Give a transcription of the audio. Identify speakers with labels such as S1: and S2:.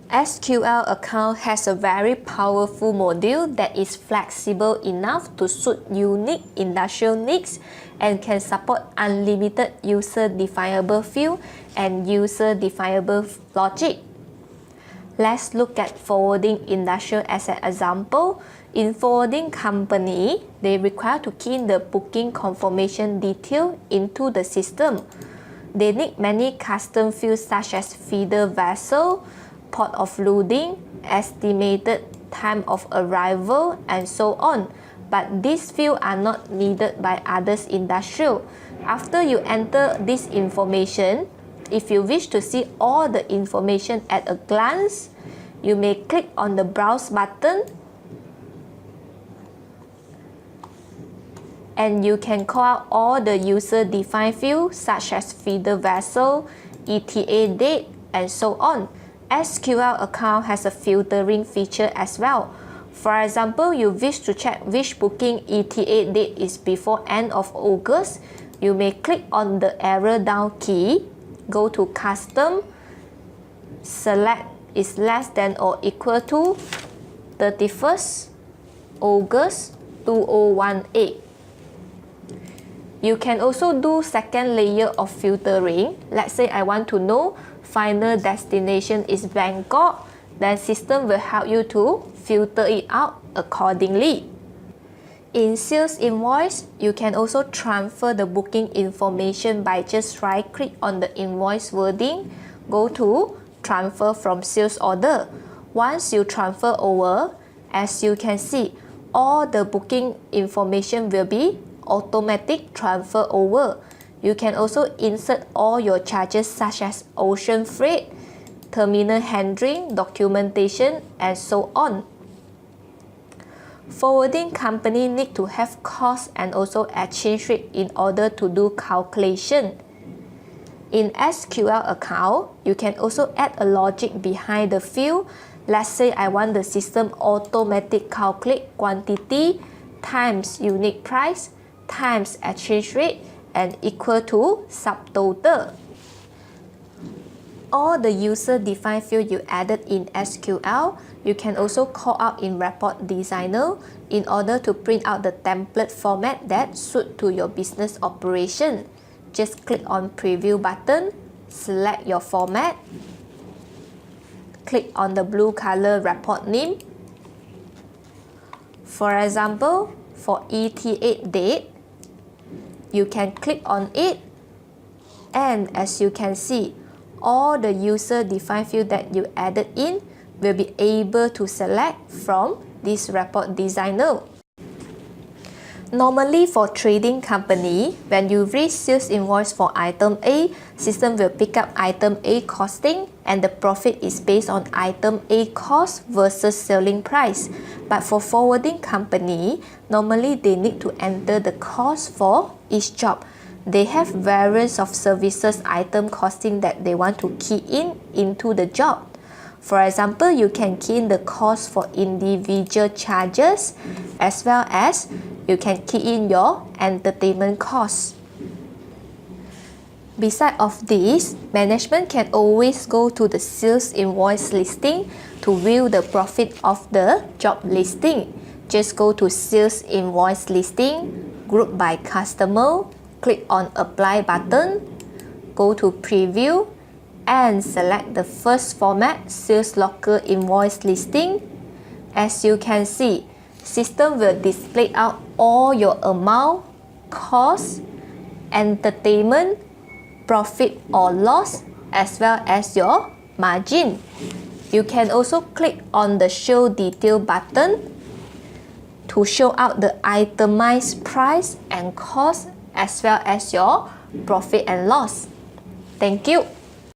S1: SQL account has a very powerful module that is flexible enough to suit unique industrial needs and can support unlimited user-definable field and user-definable logic. Let's look at forwarding industrial as an example. In forwarding company, they require to key in the booking confirmation detail into the system. They need many custom fields such as feeder vessel, port of loading, estimated time of arrival, and so on. But these fields are not needed by others industrial. After you enter this information, if you wish to see all the information at a glance, you may click on the Browse button and you can call out all the user-defined fields such as feeder vessel, ETA date, and so on. SQL account has a filtering feature as well. For example, you wish to check which booking ETA date is before end of August, you may click on the arrow down key, go to Custom, select is less than or equal to 31st August 2018. You can also do second layer of filtering. Let's say I want to know final destination is Bangkok, then system will help you to filter it out accordingly. In sales invoice, you can also transfer the booking information by just right-click on the invoice wording, go to transfer from sales order. Once you transfer over, as you can see, all the booking information will be automatic transfer over. You can also insert all your charges such as ocean freight, terminal handling, documentation, and so on. Forwarding company need to have cost and also exchange rate in order to do calculation. In SQL account, you can also add a logic behind the field. Let's say I want the system automatic calculate quantity times unique price times exchange rate and equal to subtotal. All the user-defined field you added in SQL, you can also call out in Report Designer in order to print out the template format that suit to your business operation. Just click on Preview button, select your format, click on the blue color report name. For example, for ETA date, you can click on it, and as you can see, all the user-defined field that you added in will be able to select from this report designer. Normally for trading company, when you read sales invoice for item A, system will pick up item A costing and the profit is based on item A cost versus selling price. But for forwarding company, normally they need to enter the cost for each job. They have variants of services item costing that they want to key in into the job. For example, you can key in the cost for individual charges as well as you can key in your entertainment costs. Besides of this, management can always go to the sales invoice listing to view the profit of the job listing. Just go to sales invoice listing, group by customer, click on apply button, go to preview and select the first format, sales local invoice listing. As you can see, system will display out all your amount, cost, entertainment, profit or loss, as well as your margin. You can also click on the show detail button to show out the itemized price and cost as well as your profit and loss. Thank you.